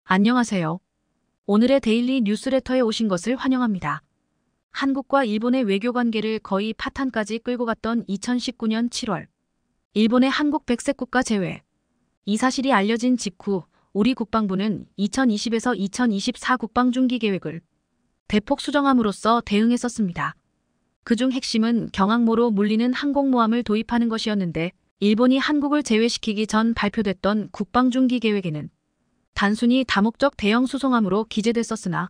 안녕하세요. 오늘의 데일리 뉴스레터에 오신 것을 환영합니다. 한국과 일본의 외교 관계를 거의 파탄까지 끌고 갔던 2019년 7월, 일본의 한국 백색 국가 제외. 이 사실이 알려진 직후 우리 국방부는 2020에서 2024 국방중기 계획을 대폭 수정함으로써 대응했었습니다. 그중 핵심은 경항모로 물리는 항공모함을 도입하는 것이었는데, 일본이 한국을 제외시키기 전 발표됐던 국방중기 계획에는 단순히 다목적 대형 수송함으로 기재됐었으나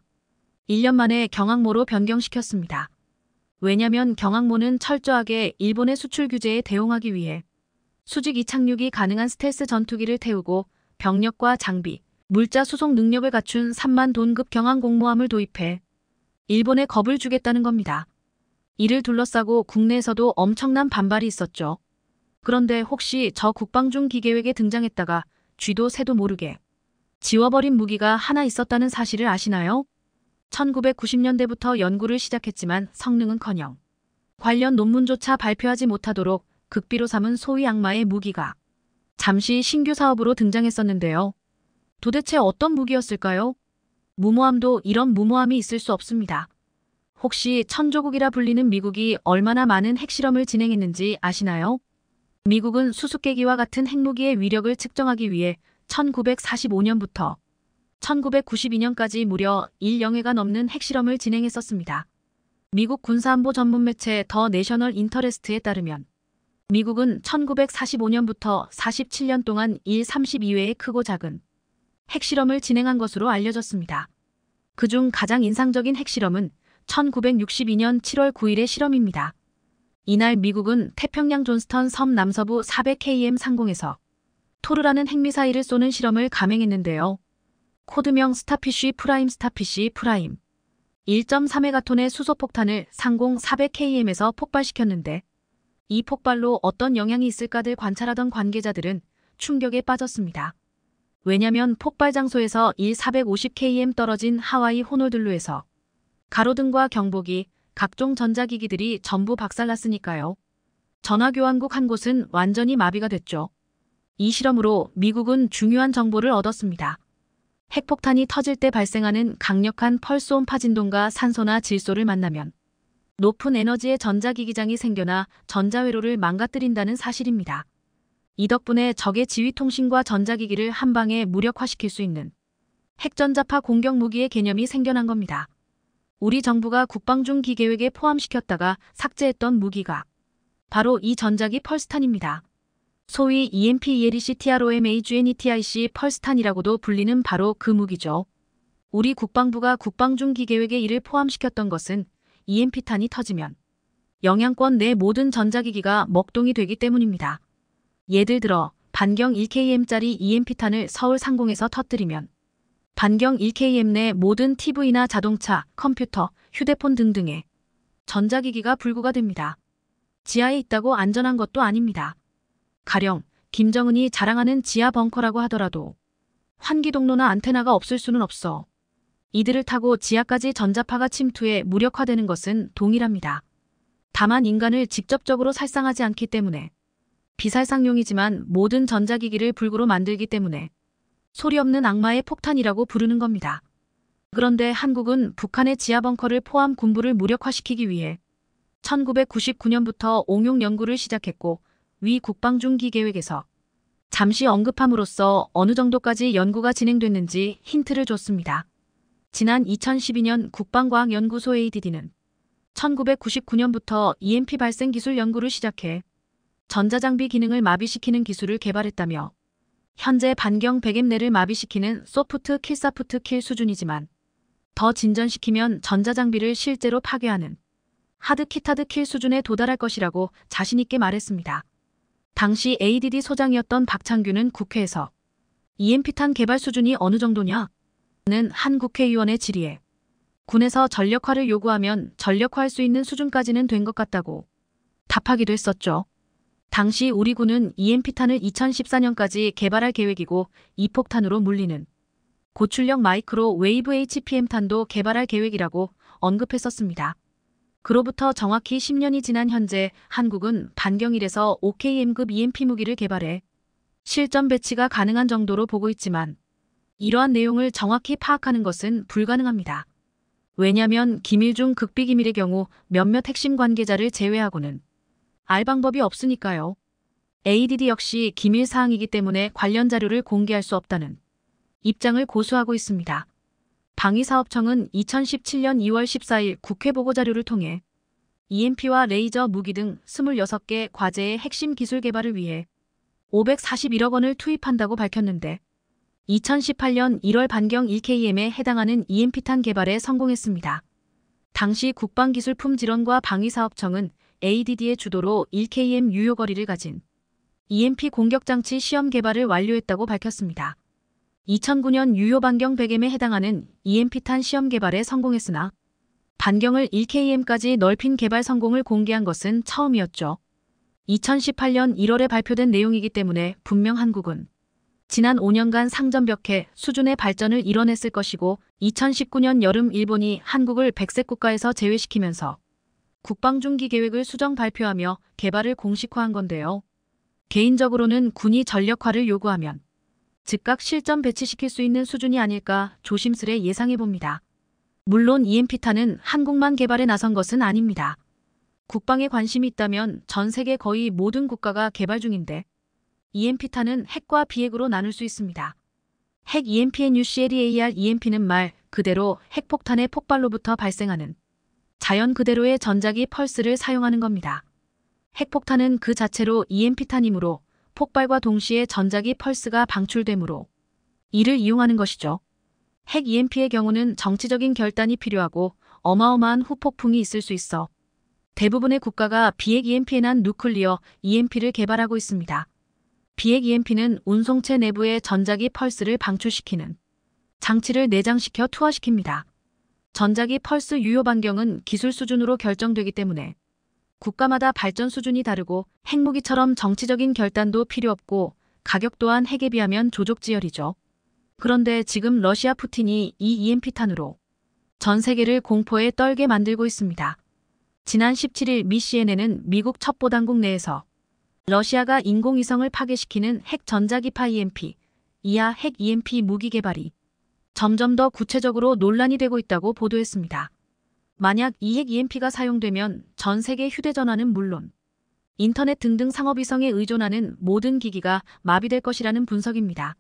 1년 만에 경항모로 변경시켰습니다. 왜냐면 경항모는 철저하게 일본의 수출 규제에 대응하기 위해 수직 이착륙이 가능한 스텔스 전투기를 태우고 병력과 장비, 물자 수송 능력을 갖춘 3만 톤급 경항공모함을 도입해 일본에 겁을 주겠다는 겁니다. 이를 둘러싸고 국내에서도 엄청난 반발이 있었죠. 그런데 혹시 저 국방중기 계획에 등장했다가 쥐도 새도 모르게 지워버린 무기가 하나 있었다는 사실을 아시나요? 1990년대부터 연구를 시작했지만 성능은커녕 관련 논문조차 발표하지 못하도록 극비로 삼은 소위 악마의 무기가 잠시 신규 사업으로 등장했었는데요. 도대체 어떤 무기였을까요? 무모함도 이런 무모함이 있을 수 없습니다. 혹시 천조국이라 불리는 미국이 얼마나 많은 핵실험을 진행했는지 아시나요? 미국은 수수께끼와 같은 핵무기의 위력을 측정하기 위해 1945년부터 1992년까지 무려 1영회가 넘는 핵실험을 진행했었습니다. 미국 군사안보 전문 매체 더 내셔널 인터레스트에 따르면 미국은 1945년부터 47년 동안 32회의 크고 작은 핵실험을 진행한 것으로 알려졌습니다. 그중 가장 인상적인 핵실험은 1962년 7월 9일의 실험입니다. 이날 미국은 태평양 존스턴 섬 남서부 400km 상공에서 토르라는 핵미사일을 쏘는 실험을 감행했는데요. 코드명 스타피쉬 프라임 1.3메가톤의 수소폭탄을 상공 400km에서 폭발시켰는데, 이 폭발로 어떤 영향이 있을까들 관찰하던 관계자들은 충격에 빠졌습니다. 왜냐면 폭발 장소에서 450km 떨어진 하와이 호놀룰루에서 가로등과 경보기, 각종 전자기기들이 전부 박살났으니까요. 전화교환국 한 곳은 완전히 마비가 됐죠. 이 실험으로 미국은 중요한 정보를 얻었습니다. 핵폭탄이 터질 때 발생하는 강력한 펄스 온파 진동과 산소나 질소를 만나면 높은 에너지의 전자기기장이 생겨나 전자회로를 망가뜨린다는 사실입니다. 이 덕분에 적의 지휘통신과 전자기기를 한 방에 무력화시킬 수 있는 핵전자파 공격 무기의 개념이 생겨난 겁니다. 우리 정부가 국방중기 계획에 포함시켰다가 삭제했던 무기가 바로 이 전자기 펄스탄입니다. 소위 EMP-ELECTROMAGNETIC 펄스탄이라고도 불리는 바로 그 무기죠. 우리 국방부가 국방중기 계획에 이를 포함시켰던 것은 EMP탄이 터지면 영향권 내 모든 전자기기가 먹동이 되기 때문입니다. 예를 들어 반경 1km짜리 EMP탄을 서울 상공에서 터뜨리면 반경 1km 내 모든 TV나 자동차, 컴퓨터, 휴대폰 등등의 전자기기가 불구가 됩니다. 지하에 있다고 안전한 것도 아닙니다. 가령 김정은이 자랑하는 지하 벙커라고 하더라도 환기동로나 안테나가 없을 수는 없어. 이들을 타고 지하까지 전자파가 침투해 무력화되는 것은 동일합니다. 다만 인간을 직접적으로 살상하지 않기 때문에 비살상용이지만 모든 전자기기를 불구로 만들기 때문에 소리 없는 악마의 폭탄이라고 부르는 겁니다. 그런데 한국은 북한의 지하 벙커를 포함 군부를 무력화시키기 위해 1999년부터 옹용 연구를 시작했고, 위 국방중기 계획에서 잠시 언급함으로써 어느 정도까지 연구가 진행됐는지 힌트를 줬습니다. 지난 2012년 국방과학연구소 ADD는 1999년부터 EMP 발생 기술 연구를 시작해 전자장비 기능을 마비시키는 기술을 개발했다며, 현재 반경 100M 내를 마비시키는 소프트 킬 수준이지만 더 진전시키면 전자장비를 실제로 파괴하는 하드킷 킬 수준에 도달할 것이라고 자신있게 말했습니다. 당시 ADD 소장이었던 박창규는 국회에서 EMP탄 개발 수준이 어느 정도냐? 는 한 국회의원의 질의에 군에서 전력화를 요구하면 전력화할 수 있는 수준까지는 된 것 같다고 답하기도 했었죠. 당시 우리 군은 EMP탄을 2014년까지 개발할 계획이고, 이 폭탄으로 물리는 고출력 마이크로 웨이브 HPM탄도 개발할 계획이라고 언급했었습니다. 그로부터 정확히 10년이 지난 현재 한국은 반경 1에서 5km급 EMP 무기를 개발해 실전 배치가 가능한 정도로 보고 있지만, 이러한 내용을 정확히 파악하는 것은 불가능합니다. 왜냐하면 기밀 중 극비기밀의 경우 몇몇 핵심 관계자를 제외하고는 알 방법이 없으니까요. ADD 역시 기밀 사항이기 때문에 관련 자료를 공개할 수 없다는 입장을 고수하고 있습니다. 방위사업청은 2017년 2월 14일 국회 보고자료를 통해 EMP와 레이저 무기 등 26개 과제의 핵심 기술 개발을 위해 541억 원을 투입한다고 밝혔는데 2018년 1월 반경 1KM에 해당하는 EMP탄 개발에 성공했습니다. 당시 국방기술품질원과 방위사업청은 ADD의 주도로 1KM 유효거리를 가진 EMP 공격장치 시험 개발을 완료했다고 밝혔습니다. 2009년 유효 반경 100M에 해당하는 EMP탄 시험 개발에 성공했으나 반경을 1KM까지 넓힌 개발 성공을 공개한 것은 처음이었죠. 2018년 1월에 발표된 내용이기 때문에 분명 한국은 지난 5년간 상전벽해 수준의 발전을 이뤄냈을 것이고 2019년 여름 일본이 한국을 백색 국가에서 제외시키면서 국방중기 계획을 수정 발표하며 개발을 공식화한 건데요. 개인적으로는 군이 전력화를 요구하면 즉각 실전 배치시킬 수 있는 수준이 아닐까 조심스레 예상해봅니다. 물론 EMP탄은 한국만 개발에 나선 것은 아닙니다. 국방에 관심이 있다면 전 세계 거의 모든 국가가 개발 중인데 EMP탄은 핵과 비핵으로 나눌 수 있습니다. 핵 EMPNUCLEAR EMP는 말 그대로 핵폭탄의 폭발로부터 발생하는 자연 그대로의 전자기 펄스를 사용하는 겁니다. 핵폭탄은 그 자체로 EMP탄이므로 폭발과 동시에 전자기 펄스가 방출되므로 이를 이용하는 것이죠. 핵 EMP의 경우는 정치적인 결단이 필요하고 어마어마한 후폭풍이 있을 수 있어 대부분의 국가가 비핵 EMP에 난 누클리어 EMP를 개발하고 있습니다. 비핵 EMP는 운송체 내부의 전자기 펄스를 방출시키는 장치를 내장시켜 투하시킵니다. 전자기 펄스 유효 반경은 기술 수준으로 결정되기 때문에 국가마다 발전 수준이 다르고 핵무기처럼 정치적인 결단도 필요 없고 가격 또한 핵에 비하면 조족지열이죠. 그런데 지금 러시아 푸틴이 이 EMP탄으로 전 세계를 공포에 떨게 만들고 있습니다. 지난 17일 미 CNN은 미국 첩보당국 내에서 러시아가 인공위성을 파괴시키는 핵 전자기파 EMP, 이하 핵 EMP 무기 개발이 점점 더 구체적으로 논란이 되고 있다고 보도했습니다. 만약 이 핵 EMP가 사용되면 전 세계 휴대전화는 물론 인터넷 등등 상업위성에 의존하는 모든 기기가 마비될 것이라는 분석입니다.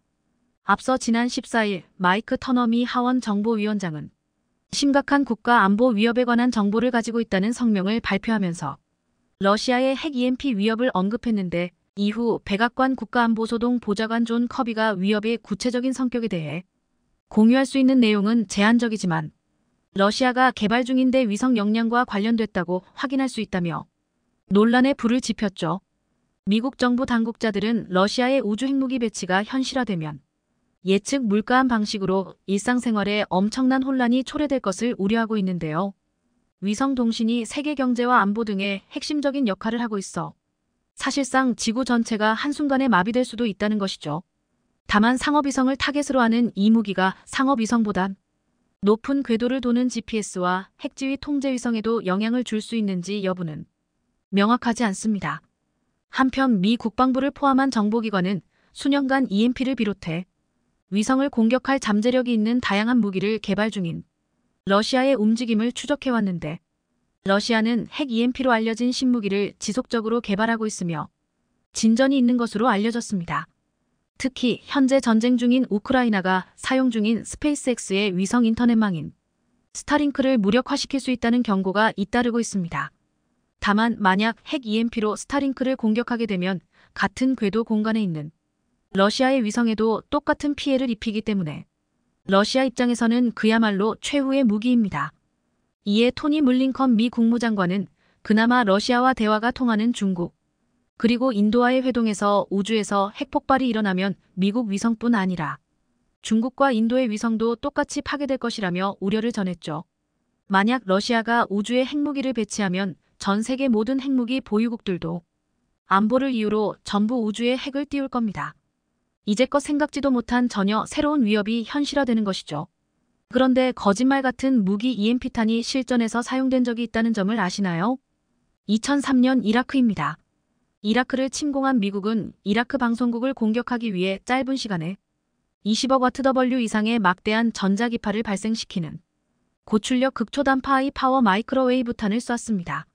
앞서 지난 14일 마이크 터너미 하원 정보위원장은 심각한 국가 안보 위협에 관한 정보를 가지고 있다는 성명을 발표하면서 러시아의 핵 EMP 위협을 언급했는데 이후 백악관 국가안보소동 보좌관 존 커비가 위협의 구체적인 성격에 대해 공유할 수 있는 내용은 제한적이지만 러시아가 개발 중인데 위성 역량과 관련됐다고 확인할 수 있다며 논란에 불을 지폈죠. 미국 정부 당국자들은 러시아의 우주 핵무기 배치가 현실화되면 예측 물가한 방식으로 일상생활에 엄청난 혼란이 초래될 것을 우려하고 있는데요. 위성 동신이 세계 경제와 안보 등의 핵심적인 역할을 하고 있어 사실상 지구 전체가 한순간에 마비될 수도 있다는 것이죠. 다만 상업위성을 타겟으로 하는 이 무기가 상업위성보단 높은 궤도를 도는 GPS와 핵지휘 통제위성에도 영향을 줄 수 있는지 여부는 명확하지 않습니다. 한편 미 국방부를 포함한 정보기관은 수년간 EMP를 비롯해 위성을 공격할 잠재력이 있는 다양한 무기를 개발 중인 러시아의 움직임을 추적해왔는데 러시아는 핵 EMP로 알려진 신무기를 지속적으로 개발하고 있으며 진전이 있는 것으로 알려졌습니다. 특히 현재 전쟁 중인 우크라이나가 사용 중인 스페이스X의 위성 인터넷망인 스타링크를 무력화시킬 수 있다는 경고가 잇따르고 있습니다. 다만 만약 핵 EMP로 스타링크를 공격하게 되면 같은 궤도 공간에 있는 러시아의 위성에도 똑같은 피해를 입히기 때문에 러시아 입장에서는 그야말로 최후의 무기입니다. 이에 토니 물링컨 미 국무장관은 그나마 러시아와 대화가 통하는 중국 그리고 인도와의 회동에서 우주에서 핵폭발이 일어나면 미국 위성뿐 아니라 중국과 인도의 위성도 똑같이 파괴될 것이라며 우려를 전했죠. 만약 러시아가 우주에 핵무기를 배치하면 전 세계 모든 핵무기 보유국들도 안보를 이유로 전부 우주에 핵을 띄울 겁니다. 이제껏 생각지도 못한 전혀 새로운 위협이 현실화되는 것이죠. 그런데 거짓말 같은 무기 EMP탄이 실전에서 사용된 적이 있다는 점을 아시나요? 2003년 이라크입니다. 이라크를 침공한 미국은 이라크 방송국을 공격하기 위해 짧은 시간에 20억 와트 W 이상의 막대한 전자기파를 발생시키는 고출력 극초단파 하이 파워 마이크로웨이브 탄을 쐈습니다.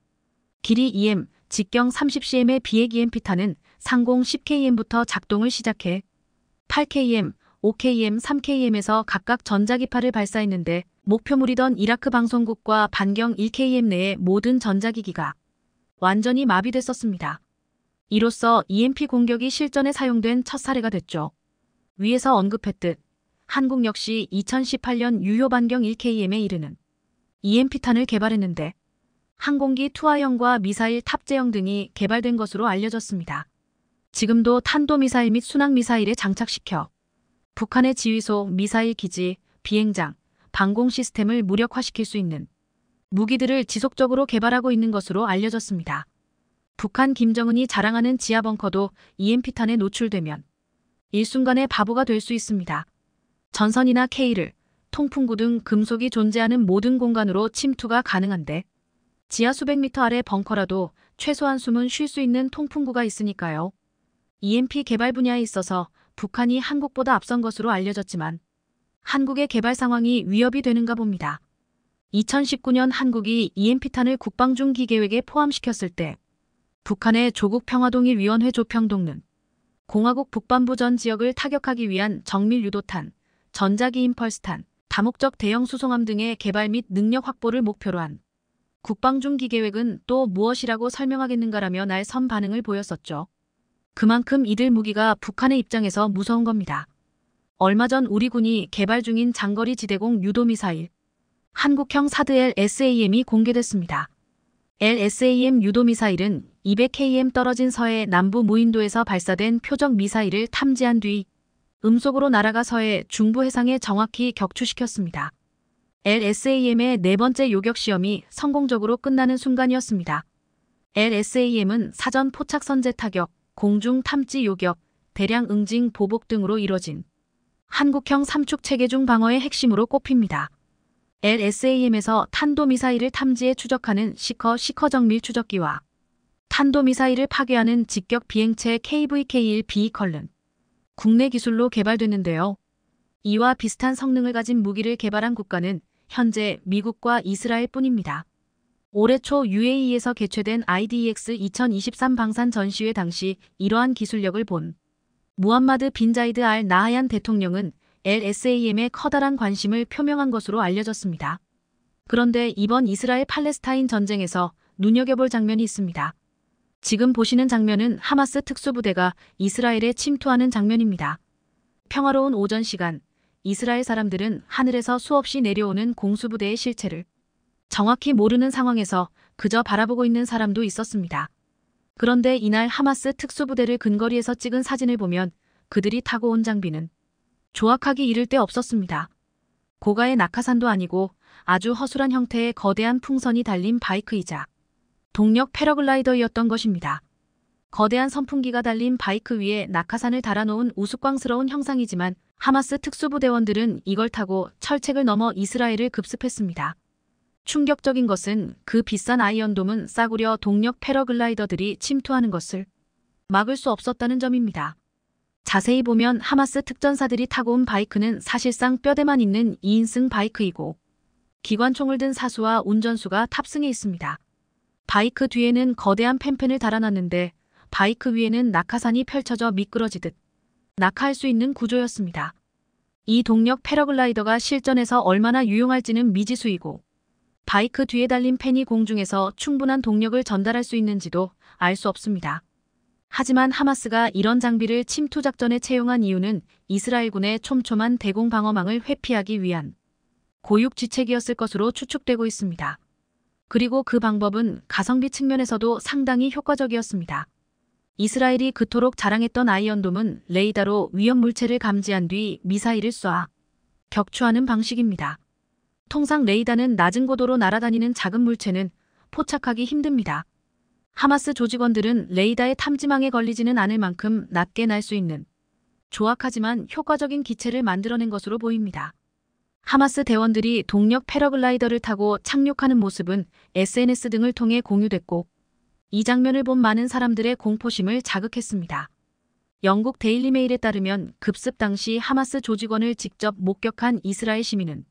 길이 2m, 직경 30cm의 비핵 EMP탄은 상공 10km부터 작동을 시작해 8km, 5km, 3km에서 각각 전자기파를 발사했는데 목표물이던 이라크 방송국과 반경 1km 내의 모든 전자기기가 완전히 마비됐었습니다. 이로써 EMP 공격이 실전에 사용된 첫 사례가 됐죠. 위에서 언급했듯 한국 역시 2018년 유효 반경 1km에 이르는 EMP탄을 개발했는데 항공기 투하형과 미사일 탑재형 등이 개발된 것으로 알려졌습니다. 지금도 탄도미사일 및 순항미사일에 장착시켜 북한의 지휘소, 미사일 기지, 비행장, 방공 시스템을 무력화시킬 수 있는 무기들을 지속적으로 개발하고 있는 것으로 알려졌습니다. 북한 김정은이 자랑하는 지하벙커도 EMP탄에 노출되면 일순간에 바보가 될 수 있습니다. 전선이나 케이블, 통풍구 등 금속이 존재하는 모든 공간으로 침투가 가능한데 지하 수백 미터 아래 벙커라도 최소한 숨은 쉴 수 있는 통풍구가 있으니까요. EMP 개발 분야에 있어서 북한이 한국보다 앞선 것으로 알려졌지만 한국의 개발 상황이 위협이 되는가 봅니다. 2019년 한국이 EMP탄을 국방중기계획에 포함시켰을 때 북한의 조국평화동일위원회 조평동는 공화국 북반부 전 지역을 타격하기 위한 정밀 유도탄, 전자기 임펄스탄, 다목적 대형 수송함 등의 개발 및 능력 확보를 목표로 한 국방중기계획은 또 무엇이라고 설명하겠는가라며 날선 반응을 보였었죠. 그만큼 이들 무기가 북한의 입장에서 무서운 겁니다. 얼마 전 우리 군이 개발 중인 장거리 지대공 유도미사일 한국형 사드 LSAM이 공개됐습니다. LSAM 유도미사일은 200km 떨어진 서해 남부 무인도에서 발사된 표적 미사일을 탐지한 뒤 음속으로 날아가 서해 중부 해상에 정확히 격추시켰습니다. LSAM의 네 번째 요격 시험이 성공적으로 끝나는 순간이었습니다. LSAM은 사전 포착 선제 타격, 공중 탐지 요격, 대량 응징 보복 등으로 이뤄진 한국형 삼축 체계 중 방어의 핵심으로 꼽힙니다. LSAM에서 탄도미사일을 탐지해 추적하는 시커 정밀 추적기와 탄도미사일을 파괴하는 직격 비행체 KVK-1 비이컬은 국내 기술로 개발됐는데요. 이와 비슷한 성능을 가진 무기를 개발한 국가는 현재 미국과 이스라엘 뿐입니다. 올해 초 UAE에서 개최된 IDEX 2023 방산 전시회 당시 이러한 기술력을 본 무함마드 빈 자이드 알 나하얀 대통령은 LSAM에 커다란 관심을 표명한 것으로 알려졌습니다. 그런데 이번 이스라엘 팔레스타인 전쟁에서 눈여겨볼 장면이 있습니다. 지금 보시는 장면은 하마스 특수부대가 이스라엘에 침투하는 장면입니다. 평화로운 오전 시간, 이스라엘 사람들은 하늘에서 수없이 내려오는 공수부대의 실체를 정확히 모르는 상황에서 그저 바라보고 있는 사람도 있었습니다. 그런데 이날 하마스 특수부대를 근거리에서 찍은 사진을 보면 그들이 타고 온 장비는 조악하기 이를 데 없었습니다. 고가의 낙하산도 아니고 아주 허술한 형태의 거대한 풍선이 달린 바이크이자 동력 패러글라이더였던 것입니다. 거대한 선풍기가 달린 바이크 위에 낙하산을 달아놓은 우스꽝스러운 형상이지만 하마스 특수부대원들은 이걸 타고 철책을 넘어 이스라엘을 급습했습니다. 충격적인 것은 그 비싼 아이언돔은 싸구려 동력 패러글라이더들이 침투하는 것을 막을 수 없었다는 점입니다. 자세히 보면 하마스 특전사들이 타고 온 바이크는 사실상 뼈대만 있는 2인승 바이크이고 기관총을 든 사수와 운전수가 탑승해 있습니다. 바이크 뒤에는 거대한 펜펜을 달아놨는데 바이크 위에는 낙하산이 펼쳐져 미끄러지듯 낙하할 수 있는 구조였습니다. 이 동력 패러글라이더가 실전에서 얼마나 유용할지는 미지수이고 바이크 뒤에 달린 펜이 공중에서 충분한 동력을 전달할 수 있는지도 알 수 없습니다. 하지만 하마스가 이런 장비를 침투 작전에 채용한 이유는 이스라엘군의 촘촘한 대공 방어망을 회피하기 위한 고육지책이었을 것으로 추측되고 있습니다. 그리고 그 방법은 가성비 측면에서도 상당히 효과적이었습니다. 이스라엘이 그토록 자랑했던 아이언돔은 레이더로 위험 물체를 감지한 뒤 미사일을 쏴 격추하는 방식입니다. 통상 레이더는 낮은 고도로 날아다니는 작은 물체는 포착하기 힘듭니다. 하마스 조직원들은 레이더의 탐지망에 걸리지는 않을 만큼 낮게 날 수 있는 조악하지만 효과적인 기체를 만들어낸 것으로 보입니다. 하마스 대원들이 동력 패러글라이더를 타고 착륙하는 모습은 SNS 등을 통해 공유됐고 이 장면을 본 많은 사람들의 공포심을 자극했습니다. 영국 데일리메일에 따르면 급습 당시 하마스 조직원을 직접 목격한 이스라엘 시민은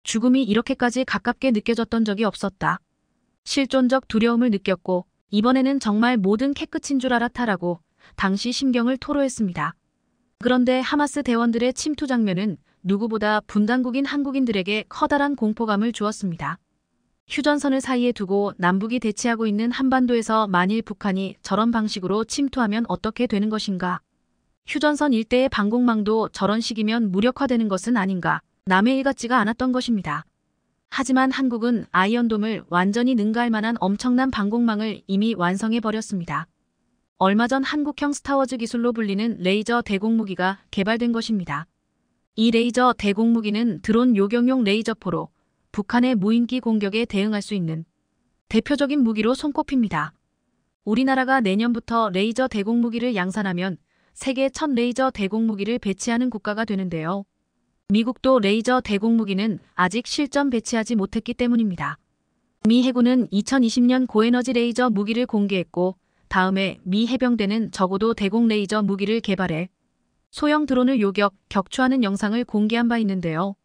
죽음이 이렇게까지 가깝게 느껴졌던 적이 없었다. 실존적 두려움을 느꼈고 이번에는 정말 모든 깨끗인 줄 알았다라고 당시 심경을 토로했습니다. 그런데 하마스 대원들의 침투 장면은 누구보다 분단국인 한국인들에게 커다란 공포감을 주었습니다. 휴전선을 사이에 두고 남북이 대치하고 있는 한반도에서 만일 북한이 저런 방식으로 침투하면 어떻게 되는 것인가? 휴전선 일대의 방공망도 저런 식이면 무력화되는 것은 아닌가? 남의 일 같지가 않았던 것입니다. 하지만 한국은 아이언돔을 완전히 능가할 만한 엄청난 방공망을 이미 완성해버렸습니다. 얼마 전 한국형 스타워즈 기술로 불리는 레이저 대공무기가 개발된 것입니다. 이 레이저 대공무기는 드론 요격용 레이저포로 북한의 무인기 공격에 대응할 수 있는 대표적인 무기로 손꼽힙니다. 우리나라가 내년부터 레이저 대공무기를 양산하면 세계 첫 레이저 대공무기를 배치하는 국가가 되는데요. 미국도 레이저 대공무기는 아직 실전 배치하지 못했기 때문입니다. 미 해군은 2020년 고에너지 레이저 무기를 공개했고 다음에 미 해병대는 적어도 대공 레이저 무기를 개발해 소형 드론을 요격, 격추하는 영상을 공개한 바 있는데요.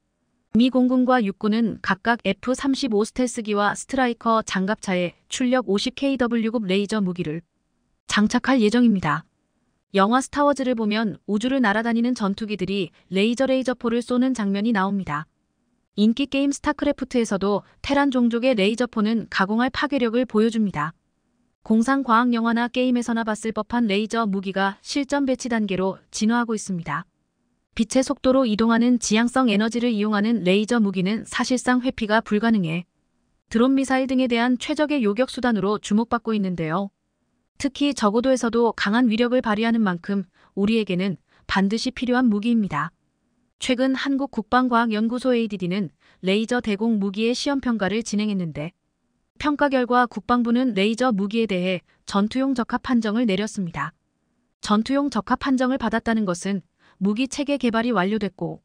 미 공군과 육군은 각각 F-35 스텔스기와 스트라이커 장갑차에 출력 50kW급 레이저 무기를 장착할 예정입니다. 영화 스타워즈를 보면 우주를 날아다니는 전투기들이 레이저포를 쏘는 장면이 나옵니다. 인기 게임 스타크래프트에서도 테란 종족의 레이저포는 가공할 파괴력을 보여줍니다. 공상과학 영화나 게임에서나 봤을 법한 레이저 무기가 실전 배치 단계로 진화하고 있습니다. 빛의 속도로 이동하는 지향성 에너지를 이용하는 레이저 무기는 사실상 회피가 불가능해 드론 미사일 등에 대한 최적의 요격 수단으로 주목받고 있는데요. 특히 저고도에서도 강한 위력을 발휘하는 만큼 우리에게는 반드시 필요한 무기입니다. 최근 한국국방과학연구소 ADD는 레이저 대공 무기의 시험평가를 진행했는데 평가 결과 국방부는 레이저 무기에 대해 전투용 적합 판정을 내렸습니다. 전투용 적합 판정을 받았다는 것은 무기 체계 개발이 완료됐고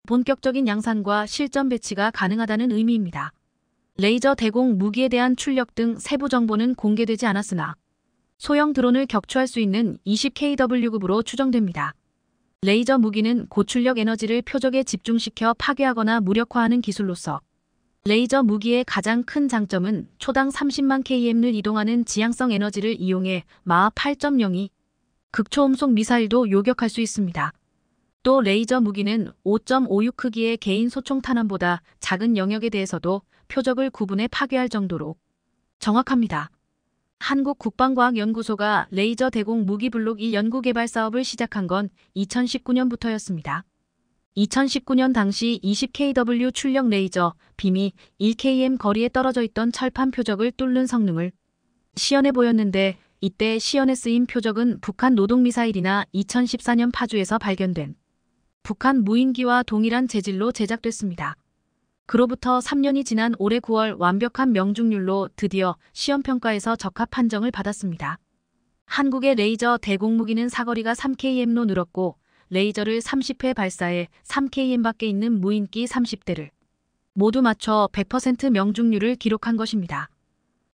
본격적인 양산과 실전 배치가 가능하다는 의미입니다. 레이저 대공 무기에 대한 출력 등 세부 정보는 공개되지 않았으나 소형 드론을 격추할 수 있는 20kW급으로 추정됩니다. 레이저 무기는 고출력 에너지를 표적에 집중시켜 파괴하거나 무력화하는 기술로서 레이저 무기의 가장 큰 장점은 초당 30만 km를 이동하는 지향성 에너지를 이용해 마하 8.02 극초음속 미사일도 요격할 수 있습니다. 또 레이저 무기는 5.56 크기의 개인 소총 탄환보다 작은 영역에 대해서도 표적을 구분해 파괴할 정도로 정확합니다. 한국국방과학연구소가 레이저 대공 무기 블록 1 연구개발 사업을 시작한 건 2019년부터였습니다. 2019년 당시 20kW 출력 레이저 빔이 1km 거리에 떨어져 있던 철판 표적을 뚫는 성능을 시연해 보였는데 이때 시연에 쓰인 표적은 북한 노동미사일이나 2014년 파주에서 발견된 북한 무인기와 동일한 재질로 제작됐습니다. 그로부터 3년이 지난 올해 9월 완벽한 명중률로 드디어 시험평가에서 적합 판정을 받았습니다. 한국의 레이저 대공무기는 사거리가 3km로 늘었고 레이저를 30회 발사해 3km 밖에 있는 무인기 30대를 모두 맞춰 100% 명중률을 기록한 것입니다.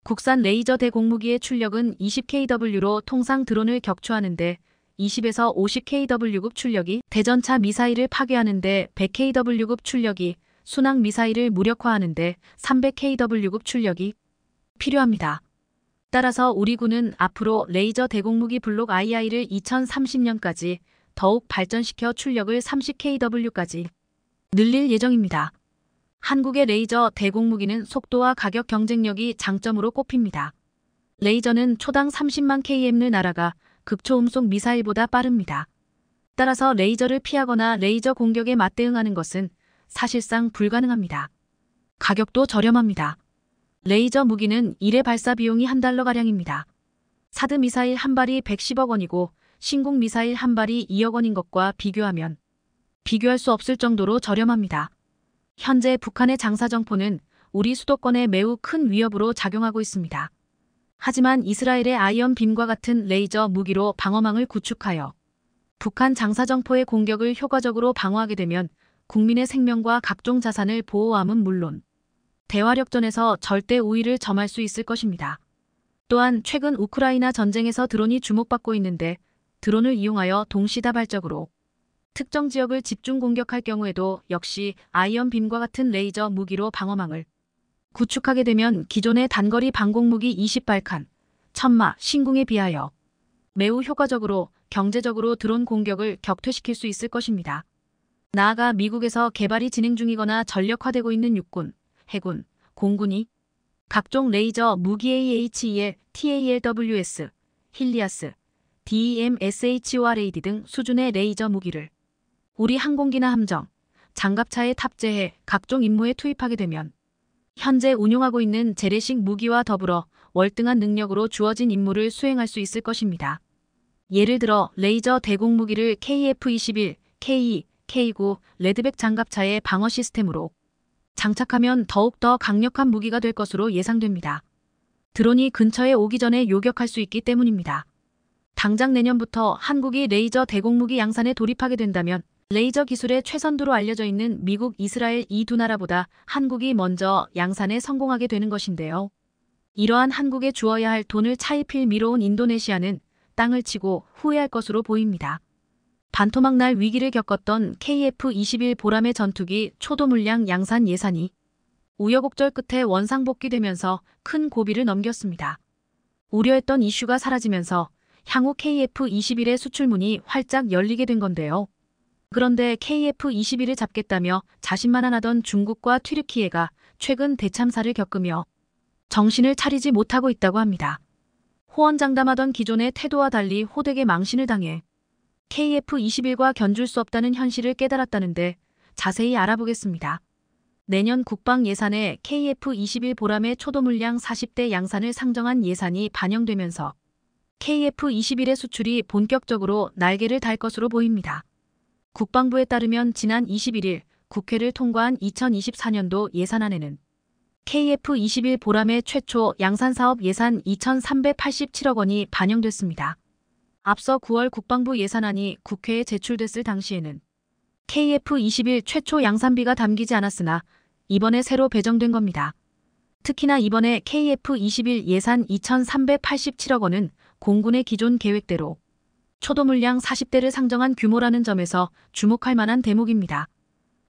국산 레이저 대공무기의 출력은 20kW로 통상 드론을 격추하는데 20에서 50kW급 출력이 대전차 미사일을 파괴하는데 100kW급 출력이 순항 미사일을 무력화하는데 300kW급 출력이 필요합니다. 따라서 우리 군은 앞으로 레이저 대공무기 블록 II를 2030년까지 더욱 발전시켜 출력을 30kW까지 늘릴 예정입니다. 한국의 레이저 대공무기는 속도와 가격 경쟁력이 장점으로 꼽힙니다. 레이저는 초당 30만 km를 날아가 극초음속 미사일보다 빠릅니다. 따라서 레이저를 피하거나 레이저 공격에 맞대응하는 것은 사실상 불가능합니다. 가격도 저렴합니다. 레이저 무기는 1회 발사 비용이 $1가량입니다. 사드 미사일 한 발이 110억 원이고 신궁 미사일 한 발이 2억 원인 것과 비교하면 비교할 수 없을 정도로 저렴합니다. 현재 북한의 장사정포는 우리 수도권에 매우 큰 위협으로 작용하고 있습니다. 하지만 이스라엘의 아이언 빔과 같은 레이저 무기로 방어망을 구축하여 북한 장사정포의 공격을 효과적으로 방어하게 되면 국민의 생명과 각종 자산을 보호함은 물론 대화력전에서 절대 우위를 점할 수 있을 것입니다. 또한 최근 우크라이나 전쟁에서 드론이 주목받고 있는데 드론을 이용하여 동시다발적으로 특정 지역을 집중 공격할 경우에도 역시 아이언빔과 같은 레이저 무기로 방어망을 구축하게 되면 기존의 단거리 방공무기 20발칸, 천마, 신궁에 비하여 매우 효과적으로 경제적으로 드론 공격을 격퇴시킬 수 있을 것입니다. 나아가 미국에서 개발이 진행 중이거나 전력화되고 있는 육군, 해군, 공군이 각종 레이저 무기 AHEL, TALWS, 힐리아스, DEM-SHORAD 등 수준의 레이저 무기를 우리 항공기나 함정, 장갑차에 탑재해 각종 임무에 투입하게 되면 현재 운용하고 있는 재래식 무기와 더불어 월등한 능력으로 주어진 임무를 수행할 수 있을 것입니다. 예를 들어 레이저 대공 무기를 KF-21, K2, K9 레드백 장갑차의 방어 시스템으로 장착하면 더욱더 강력한 무기가 될 것으로 예상됩니다. 드론이 근처에 오기 전에 요격할 수 있기 때문입니다. 당장 내년부터 한국이 레이저 대공무기 양산에 돌입하게 된다면 레이저 기술의 최선두로 알려져 있는 미국, 이스라엘 이 두 나라보다 한국이 먼저 양산에 성공하게 되는 것인데요. 이러한 한국에 주어야 할 돈을 차일피일 미뤄온 인도네시아는 땅을 치고 후회할 것으로 보입니다. 반토막날 위기를 겪었던 KF-21 보람의 전투기 초도 물량 양산 예산이 우여곡절 끝에 원상복귀되면서 큰 고비를 넘겼습니다. 우려했던 이슈가 사라지면서 향후 KF-21의 수출문이 활짝 열리게 된 건데요. 그런데 KF-21을 잡겠다며 자신만만하던 중국과 튀르키예가 최근 대참사를 겪으며 정신을 차리지 못하고 있다고 합니다. 호언장담하던 기존의 태도와 달리 호되게 망신을 당해 KF-21과 견줄 수 없다는 현실을 깨달았다는데 자세히 알아보겠습니다. 내년 국방 예산에 KF-21 보람의 초도 물량 40대 양산을 상정한 예산이 반영되면서 KF-21의 수출이 본격적으로 날개를 달 것으로 보입니다. 국방부에 따르면 지난 21일 국회를 통과한 2024년도 예산안에는 KF-21 보람의 최초 양산사업 예산 2,387억 원이 반영됐습니다. 앞서 9월 국방부 예산안이 국회에 제출됐을 당시에는 KF-21 최초 양산비가 담기지 않았으나 이번에 새로 배정된 겁니다. 특히나 이번에 KF-21 예산 2,387억 원은 공군의 기존 계획대로 초도 물량 40대를 상정한 규모라는 점에서 주목할 만한 대목입니다.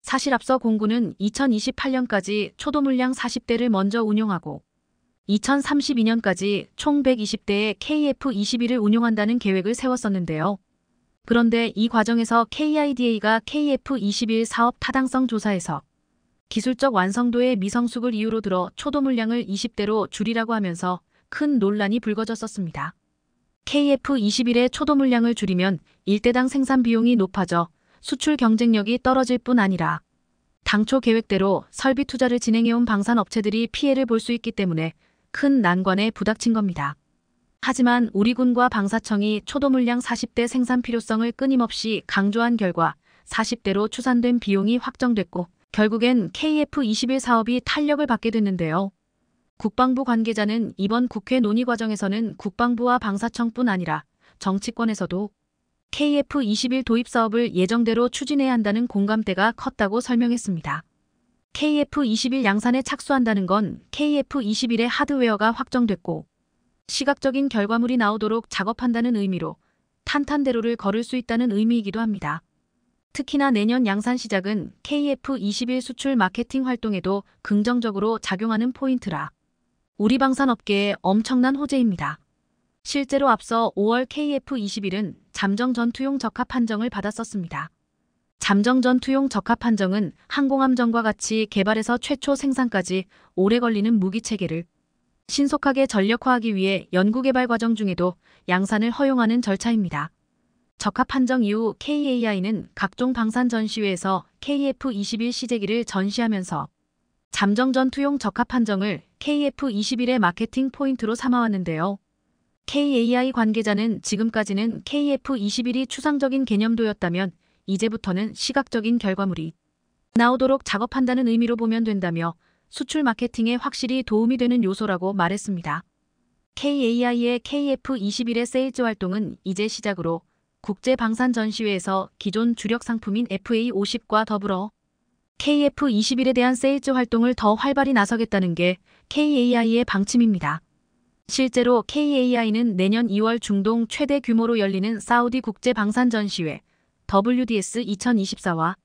사실 앞서 공군은 2028년까지 초도 물량 40대를 먼저 운용하고 2032년까지 총 120대의 KF-21을 운용한다는 계획을 세웠었는데요. 그런데 이 과정에서 KIDA가 KF-21 사업 타당성 조사에서 기술적 완성도의 미성숙을 이유로 들어 초도 물량을 20대로 줄이라고 하면서 큰 논란이 불거졌었습니다. KF-21의 초도 물량을 줄이면 일대당 생산 비용이 높아져 수출 경쟁력이 떨어질 뿐 아니라 당초 계획대로 설비 투자를 진행해온 방산업체들이 피해를 볼 수 있기 때문에 큰 난관에 부닥친 겁니다. 하지만 우리 군과 방사청이 초도 물량 40대 생산 필요성을 끊임없이 강조한 결과 40대로 추산된 비용이 확정됐고 결국엔 KF-21 사업이 탄력을 받게 됐는데요. 국방부 관계자는 이번 국회 논의 과정에서는 국방부와 방사청뿐 아니라 정치권에서도 KF-21 도입 사업을 예정대로 추진해야 한다는 공감대가 컸다고 설명했습니다. KF-21 양산에 착수한다는 건 KF-21의 하드웨어가 확정됐고 시각적인 결과물이 나오도록 작업한다는 의미로 탄탄대로를 걸을 수 있다는 의미이기도 합니다. 특히나 내년 양산 시작은 KF-21 수출 마케팅 활동에도 긍정적으로 작용하는 포인트라 우리 방산업계에 엄청난 호재입니다. 실제로 앞서 5월 KF-21은 잠정 전투용 적합 판정을 받았었습니다. 잠정 전투용 적합 판정은 항공함정과 같이 개발에서 최초 생산까지 오래 걸리는 무기체계를 신속하게 전력화하기 위해 연구개발 과정 중에도 양산을 허용하는 절차입니다. 적합 판정 이후 KAI는 각종 방산 전시회에서 KF-21 시제기를 전시하면서 잠정 전투용 적합 판정을 KF-21의 마케팅 포인트로 삼아왔는데요. KAI 관계자는 지금까지는 KF-21이 추상적인 개념도였다면 이제부터는 시각적인 결과물이 나오도록 작업한다는 의미로 보면 된다며 수출 마케팅에 확실히 도움이 되는 요소라고 말했습니다. KAI의 KF-21의 세일즈 활동은 이제 시작으로 국제방산전시회에서 기존 주력 상품인 FA50과 더불어 KF-21에 대한 세일즈 활동을 더 활발히 나서겠다는 게 KAI의 방침입니다. 실제로 KAI는 내년 2월 중동 최대 규모로 열리는 사우디 국제 방산 전시회 WDS 2024와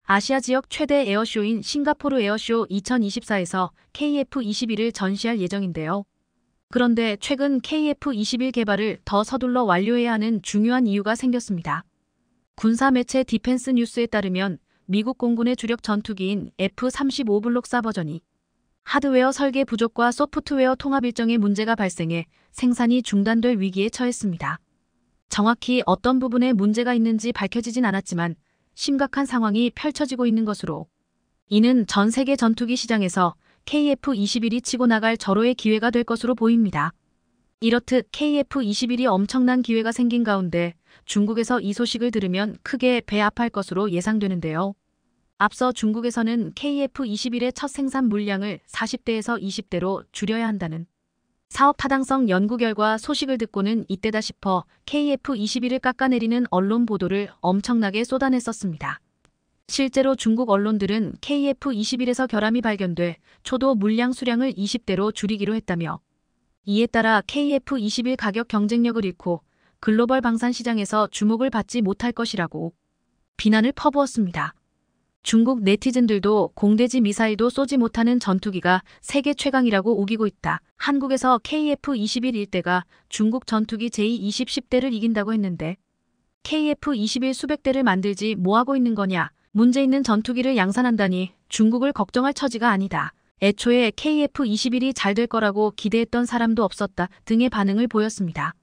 아시아 지역 최대 에어쇼인 싱가포르 에어쇼 2024에서 KF-21을 전시할 예정인데요. 그런데 최근 KF-21 개발을 더 서둘러 완료해야 하는 중요한 이유가 생겼습니다. 군사 매체 디펜스 뉴스에 따르면 미국 공군의 주력 전투기인 F-35 블록 4 버전이 하드웨어 설계 부족과 소프트웨어 통합 일정에 문제가 발생해 생산이 중단될 위기에 처했습니다. 정확히 어떤 부분에 문제가 있는지 밝혀지진 않았지만 심각한 상황이 펼쳐지고 있는 것으로, 이는 전 세계 전투기 시장에서 KF-21이 치고 나갈 절호의 기회가 될 것으로 보입니다. 이렇듯 KF-21이 엄청난 기회가 생긴 가운데 중국에서 이 소식을 들으면 크게 배아파할 것으로 예상되는데요. 앞서 중국에서는 KF-21의 첫 생산 물량을 40대에서 20대로 줄여야 한다는 사업 타당성 연구 결과 소식을 듣고는 이때다 싶어 KF-21을 깎아내리는 언론 보도를 엄청나게 쏟아냈었습니다. 실제로 중국 언론들은 KF-21에서 결함이 발견돼 초도 물량 수량을 20대로 줄이기로 했다며, 이에 따라 KF-21 가격 경쟁력을 잃고 글로벌 방산 시장에서 주목을 받지 못할 것이라고 비난을 퍼부었습니다. 중국 네티즌들도 공대지 미사일도 쏘지 못하는 전투기가 세계 최강이라고 우기고 있다. 한국에서 KF-21 일대가 중국 전투기 제2-20 10대를 이긴다고 했는데 KF-21 수백 대를 만들지 뭐하고 있는 거냐. 문제 있는 전투기를 양산한다니 중국을 걱정할 처지가 아니다. 애초에 KF-21이 잘 될 거라고 기대했던 사람도 없었다 등의 반응을 보였습니다.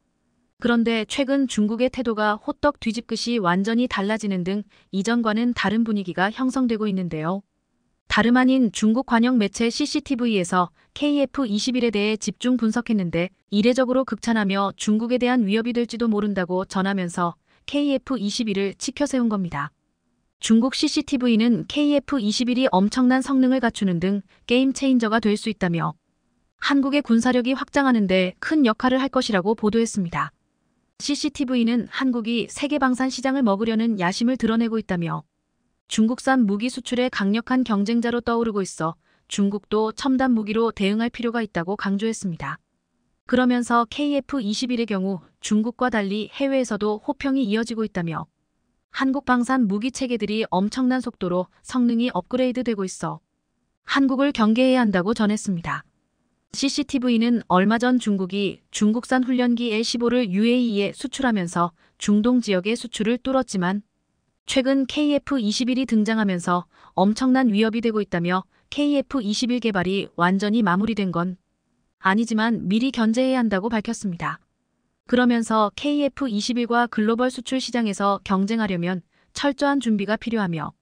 그런데 최근 중국의 태도가 호떡 뒤집듯이 완전히 달라지는 등 이전과는 다른 분위기가 형성되고 있는데요. 다름 아닌 중국 관영 매체 CCTV에서 KF-21에 대해 집중 분석했는데 이례적으로 극찬하며 중국에 대한 위협이 될지도 모른다고 전하면서 KF-21을 치켜세운 겁니다. 중국 CCTV는 KF-21이 엄청난 성능을 갖추는 등 게임 체인저가 될 수 있다며 한국의 군사력이 확장하는 데 큰 역할을 할 것이라고 보도했습니다. CCTV는 한국이 세계 방산 시장을 먹으려는 야심을 드러내고 있다며 중국산 무기 수출의 강력한 경쟁자로 떠오르고 있어 중국도 첨단 무기로 대응할 필요가 있다고 강조했습니다. 그러면서 KF-21의 경우 중국과 달리 해외에서도 호평이 이어지고 있다며 한국 방산 무기 체계들이 엄청난 속도로 성능이 업그레이드되고 있어 한국을 경계해야 한다고 전했습니다. CCTV는 얼마 전 중국이 중국산 훈련기 L-15를 UAE에 수출하면서 중동 지역의 수출을 뚫었지만 최근 KF-21이 등장하면서 엄청난 위협이 되고 있다며 KF-21 개발이 완전히 마무리된 건 아니지만 미리 견제해야 한다고 밝혔습니다. 그러면서 KF-21과 글로벌 수출 시장에서 경쟁하려면 철저한 준비가 필요하며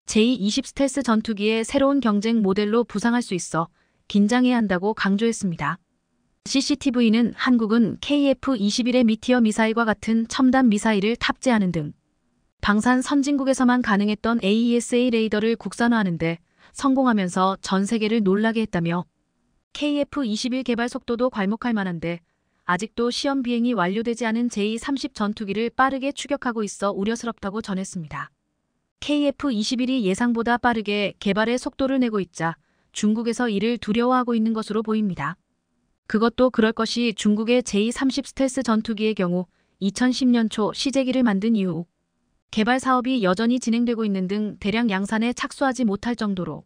제2-20 스텔스 전투기의 새로운 경쟁 모델로 부상할 수 있어 긴장해야 한다고 강조했습니다. CCTV는 한국은 KF-21의 미티어 미사일과 같은 첨단 미사일을 탑재하는 등 방산 선진국에서만 가능했던 AESA 레이더를 국산화하는 데 성공하면서 전 세계를 놀라게 했다며 KF-21 개발 속도도 괄목할 만한데 아직도 시험 비행이 완료되지 않은 제2-30 전투기를 빠르게 추격하고 있어 우려스럽다고 전했습니다. KF-21이 예상보다 빠르게 개발의 속도를 내고 있자 중국에서 이를 두려워하고 있는 것으로 보입니다. 그것도 그럴 것이 중국의 제2-30 스텔스 전투기의 경우 2010년 초 시제기를 만든 이후 개발 사업이 여전히 진행되고 있는 등 대량 양산에 착수하지 못할 정도로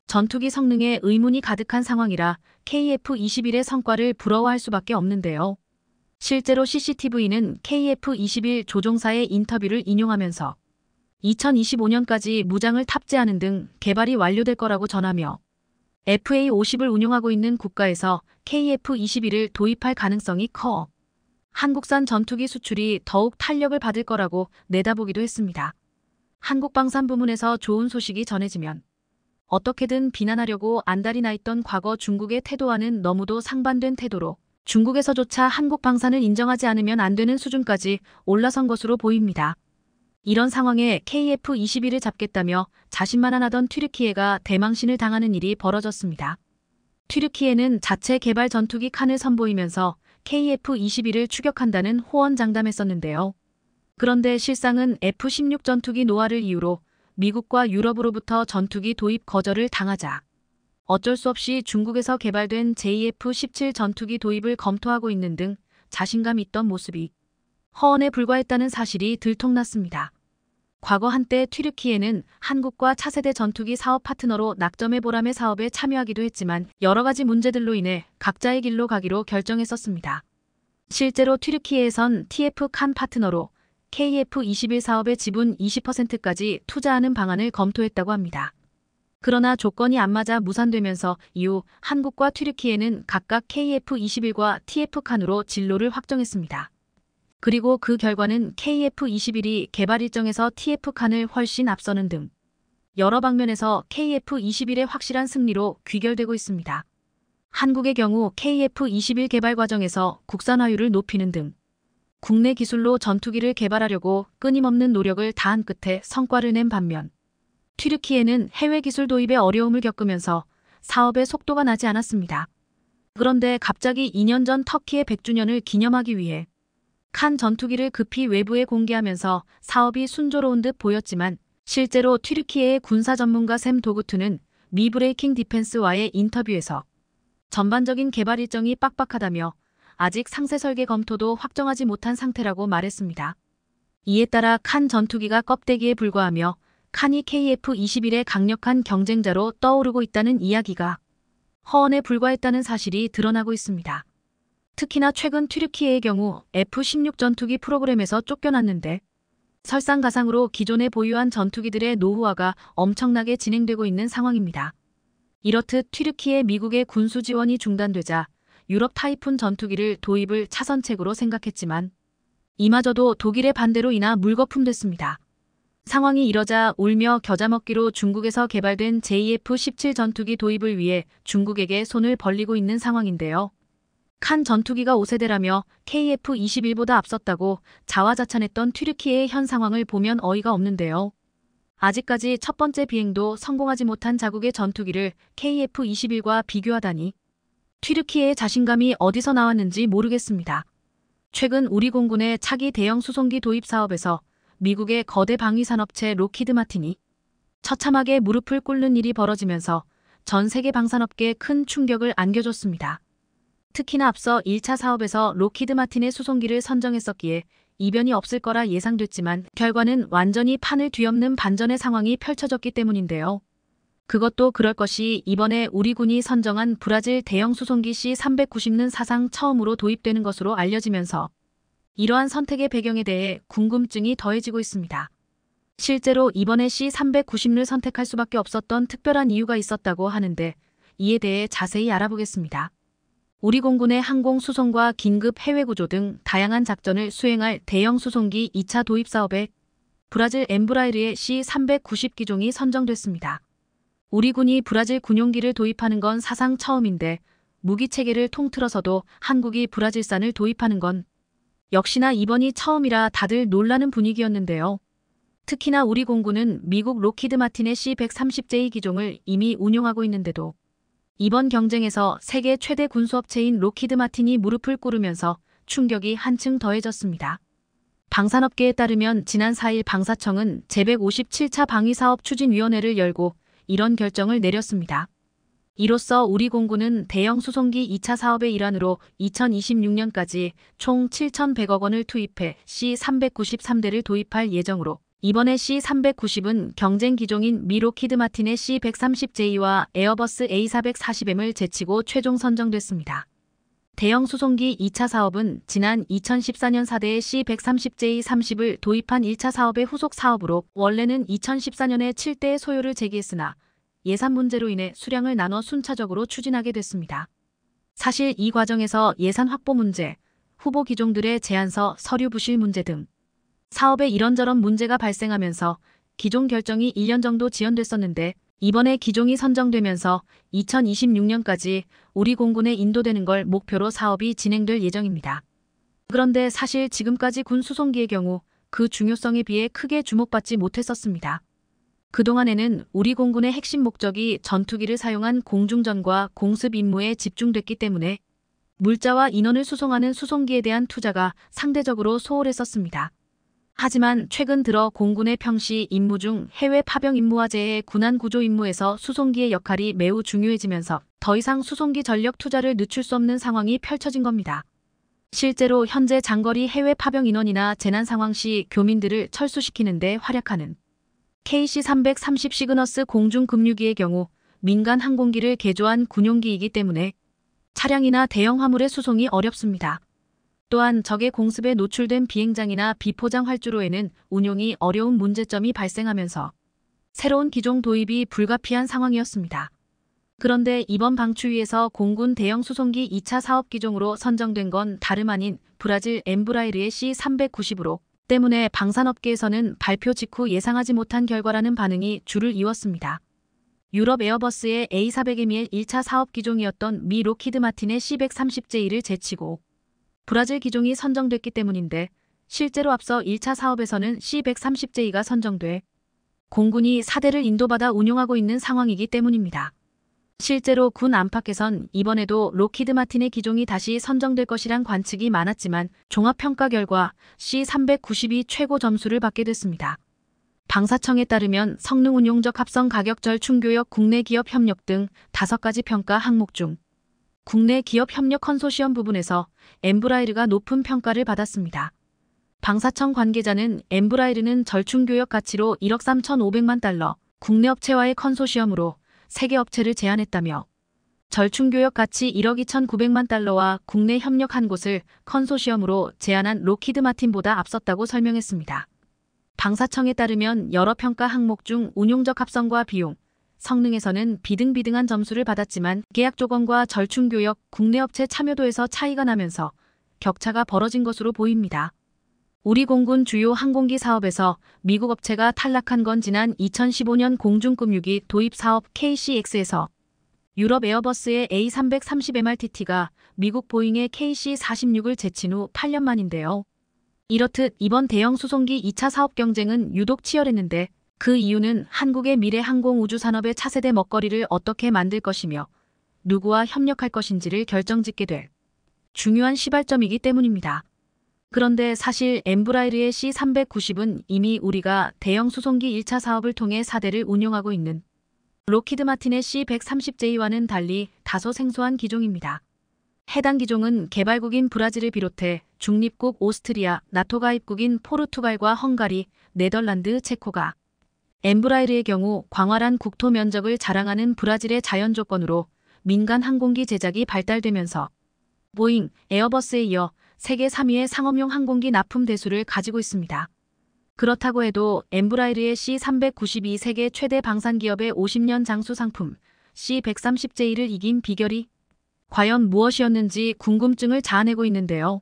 전투기 성능에 의문이 가득한 상황이라 KF-21의 성과를 부러워할 수밖에 없는데요. 실제로 CCTV는 KF-21 조종사의 인터뷰를 인용하면서 2025년까지 무장을 탑재하는 등 개발이 완료될 거라고 전하며 FA-50을 운용하고 있는 국가에서 KF-21을 도입할 가능성이 커 한국산 전투기 수출이 더욱 탄력을 받을 거라고 내다보기도 했습니다. 한국 방산 부문에서 좋은 소식이 전해지면 어떻게든 비난하려고 안달이 나 있던 과거 중국의 태도와는 너무도 상반된 태도로 중국에서조차 한국 방산을 인정하지 않으면 안 되는 수준까지 올라선 것으로 보입니다. 이런 상황에 KF-21을 잡겠다며 자신만만 하던 튀르키예가 대망신을 당하는 일이 벌어졌습니다. 튀르키예는 자체 개발 전투기 칸을 선보이면서 KF-21을 추격한다는 호언장담했었는데요. 그런데 실상은 F-16 전투기 노화를 이유로 미국과 유럽으로부터 전투기 도입 거절을 당하자 어쩔 수 없이 중국에서 개발된 JF-17 전투기 도입을 검토하고 있는 등 자신감 있던 모습이 허언에 불과했다는 사실이 들통났습니다. 과거 한때 튀르키예는 한국과 차세대 전투기 사업 파트너로 낙점의 보람의 사업에 참여하기도 했지만 여러 가지 문제들로 인해 각자의 길로 가기로 결정했었습니다. 실제로 튀르키예에선 TF-칸 파트너로 KF-21 사업의 지분 20%까지 투자하는 방안을 검토했다고 합니다. 그러나 조건이 안 맞아 무산되면서 이후 한국과 튀르키예는 각각 KF-21과 TF-칸으로 진로를 확정했습니다. 그리고 그 결과는 KF-21이 개발 일정에서 TF-칸을 훨씬 앞서는 등 여러 방면에서 KF-21의 확실한 승리로 귀결되고 있습니다. 한국의 경우 KF-21 개발 과정에서 국산화율을 높이는 등 국내 기술로 전투기를 개발하려고 끊임없는 노력을 다한 끝에 성과를 낸 반면 튀르키예는 해외 기술 도입에 어려움을 겪으면서 사업의 속도가 나지 않았습니다. 그런데 갑자기 2년 전 터키의 100주년을 기념하기 위해 칸 전투기를 급히 외부에 공개하면서 사업이 순조로운 듯 보였지만 실제로 튀르키예의 군사 전문가 샘 도구투는 미 브레이킹 디펜스와의 인터뷰에서 전반적인 개발 일정이 빡빡하다며 아직 상세 설계 검토도 확정하지 못한 상태라고 말했습니다. 이에 따라 칸 전투기가 껍데기에 불과하며 칸이 KF-21의 강력한 경쟁자로 떠오르고 있다는 이야기가 허언에 불과했다는 사실이 드러나고 있습니다. 특히나 최근 튀르키예의 경우 F-16 전투기 프로그램에서 쫓겨났는데 설상가상으로 기존에 보유한 전투기들의 노후화가 엄청나게 진행되고 있는 상황입니다. 이렇듯 튀르키예 미국의 군수 지원이 중단되자 유럽 타이푼 전투기를 도입을 차선책으로 생각했지만 이마저도 독일의 반대로 인하 물거품됐습니다. 상황이 이러자 울며 겨자 먹기로 중국에서 개발된 JF-17 전투기 도입을 위해 중국에게 손을 벌리고 있는 상황인데요. 칸 전투기가 5세대라며 KF-21보다 앞섰다고 자화자찬했던 튀르키예의 현 상황을 보면 어이가 없는데요. 아직까지 첫 번째 비행도 성공하지 못한 자국의 전투기를 KF-21과 비교하다니 튀르키예의 자신감이 어디서 나왔는지 모르겠습니다. 최근 우리 공군의 차기 대형 수송기 도입 사업에서 미국의 거대 방위산업체 록히드 마틴이 처참하게 무릎을 꿇는 일이 벌어지면서 전 세계 방산업계에 큰 충격을 안겨줬습니다. 특히나 앞서 1차 사업에서 록히드 마틴의 수송기를 선정했었기에 이변이 없을 거라 예상됐지만 결과는 완전히 판을 뒤엎는 반전의 상황이 펼쳐졌기 때문인데요. 그것도 그럴 것이 이번에 우리 군이 선정한 브라질 대형 수송기 C-390는 사상 처음으로 도입되는 것으로 알려지면서 이러한 선택의 배경에 대해 궁금증이 더해지고 있습니다. 실제로 이번에 C-390를 선택할 수밖에 없었던 특별한 이유가 있었다고 하는데 이에 대해 자세히 알아보겠습니다. 우리 공군의 항공 수송과 긴급 해외 구조 등 다양한 작전을 수행할 대형 수송기 2차 도입 사업에 브라질 엠브라에르의 C-390 기종이 선정됐습니다. 우리 군이 브라질 군용기를 도입하는 건 사상 처음인데 무기 체계를 통틀어서도 한국이 브라질산을 도입하는 건 역시나 이번이 처음이라 다들 놀라는 분위기였는데요. 특히나 우리 공군은 미국 록히드 마틴의 C-130J 기종을 이미 운용하고 있는데도 이번 경쟁에서 세계 최대 군수업체인 록히드 마틴이 무릎을 꿇으면서 충격이 한층 더해졌습니다. 방산업계에 따르면 지난 4일 방사청은 제157차 방위사업추진위원회를 열고 이런 결정을 내렸습니다. 이로써 우리 공군은 대형 수송기 2차 사업의 일환으로 2026년까지 총 7,100억 원을 투입해 C-393대를 도입할 예정으로 이번에 C-390은 경쟁 기종인 미 록히드 마틴의 C-130J와 에어버스 A440M을 제치고 최종 선정됐습니다. 대형 수송기 2차 사업은 지난 2014년 4대의 C-130J30을 도입한 1차 사업의 후속 사업으로 원래는 2014년에 7대의 소요를 제기했으나 예산 문제로 인해 수량을 나눠 순차적으로 추진하게 됐습니다. 사실 이 과정에서 예산 확보 문제, 후보 기종들의 제안서, 서류 부실 문제 등 사업에 이런저런 문제가 발생하면서 기종 결정이 1년 정도 지연됐었는데 이번에 기종이 선정되면서 2026년까지 우리 공군에 인도되는 걸 목표로 사업이 진행될 예정입니다. 그런데 사실 지금까지 군 수송기의 경우 그 중요성에 비해 크게 주목받지 못했었습니다. 그동안에는 우리 공군의 핵심 목적이 전투기를 사용한 공중전과 공습 임무에 집중됐기 때문에 물자와 인원을 수송하는 수송기에 대한 투자가 상대적으로 소홀했었습니다. 하지만 최근 들어 공군의 평시 임무 중 해외 파병 임무와 제해 군안 구조 임무에서 수송기의 역할이 매우 중요해지면서 더 이상 수송기 전력 투자를 늦출 수 없는 상황이 펼쳐진 겁니다. 실제로 현재 장거리 해외 파병 인원이나 재난 상황 시 교민들을 철수시키는 데 활약하는 KC-330 시그너스 공중급류기의 경우 민간 항공기를 개조한 군용기이기 때문에 차량이나 대형 화물의 수송이 어렵습니다. 또한 적의 공습에 노출된 비행장이나 비포장 활주로에는 운용이 어려운 문제점이 발생하면서 새로운 기종 도입이 불가피한 상황이었습니다. 그런데 이번 방추위에서 공군 대형 수송기 2차 사업 기종으로 선정된 건 다름 아닌 브라질 엠브라이르의 C-390으로 때문에 방산업계에서는 발표 직후 예상하지 못한 결과라는 반응이 줄을 이었습니다. 유럽 에어버스의 A400M의 1차 사업 기종이었던 미 록히드 마틴의 C-130J를 제치고 브라질 기종이 선정됐기 때문인데 실제로 앞서 1차 사업에서는 C-130J가 선정돼 공군이 4대를 인도받아 운용하고 있는 상황이기 때문입니다. 실제로 군 안팎에선 이번에도 록히드 마틴의 기종이 다시 선정될 것이란 관측이 많았지만 종합평가 결과 C-390이 최고 점수를 받게 됐습니다. 방사청에 따르면 성능 운용적 합성 가격 절충 교역 국내 기업 협력 등 5가지 평가 항목 중 국내 기업 협력 컨소시엄 부분에서 엠브라이르가 높은 평가를 받았습니다. 방사청 관계자는 엠브라이르는 절충 교역 가치로 1억 3,500만 달러, 국내 업체와의 컨소시엄으로 세계 업체를 제안했다며 절충 교역 가치 1억 2,900만 달러와 국내 협력 한 곳을 컨소시엄으로 제안한 록히드 마틴보다 앞섰다고 설명했습니다. 방사청에 따르면 여러 평가 항목 중 운용적 합성과 비용, 성능에서는 비등비등한 점수를 받았지만 계약 조건과 절충 교역, 국내 업체 참여도에서 차이가 나면서 격차가 벌어진 것으로 보입니다. 우리 공군 주요 항공기 사업에서 미국 업체가 탈락한 건 지난 2015년 공중급류기 도입 사업 KCX에서 유럽 에어버스의 A330MRTT가 미국 보잉의 KC46을 제친 후 8년 만인데요. 이렇듯 이번 대형 수송기 2차 사업 경쟁은 유독 치열했는데 그 이유는 한국의 미래 항공우주산업의 차세대 먹거리를 어떻게 만들 것이며 누구와 협력할 것인지를 결정짓게 될 중요한 시발점이기 때문입니다. 그런데 사실 엠브라이르의 C-390은 이미 우리가 대형 수송기 1차 사업을 통해 4대를 운용하고 있는 록히드 마틴의 C-130J와는 달리 다소 생소한 기종입니다. 해당 기종은 개발국인 브라질을 비롯해 중립국 오스트리아, 나토 가입국인 포르투갈과 헝가리, 네덜란드, 체코가 엠브라이르의 경우 광활한 국토 면적을 자랑하는 브라질의 자연 조건으로 민간 항공기 제작이 발달되면서 보잉, 에어버스에 이어 세계 3위의 상업용 항공기 납품 대수를 가지고 있습니다. 그렇다고 해도 엠브라이르의 C-392 세계 최대 방산기업의 50년 장수 상품 C-130J를 이긴 비결이 과연 무엇이었는지 궁금증을 자아내고 있는데요.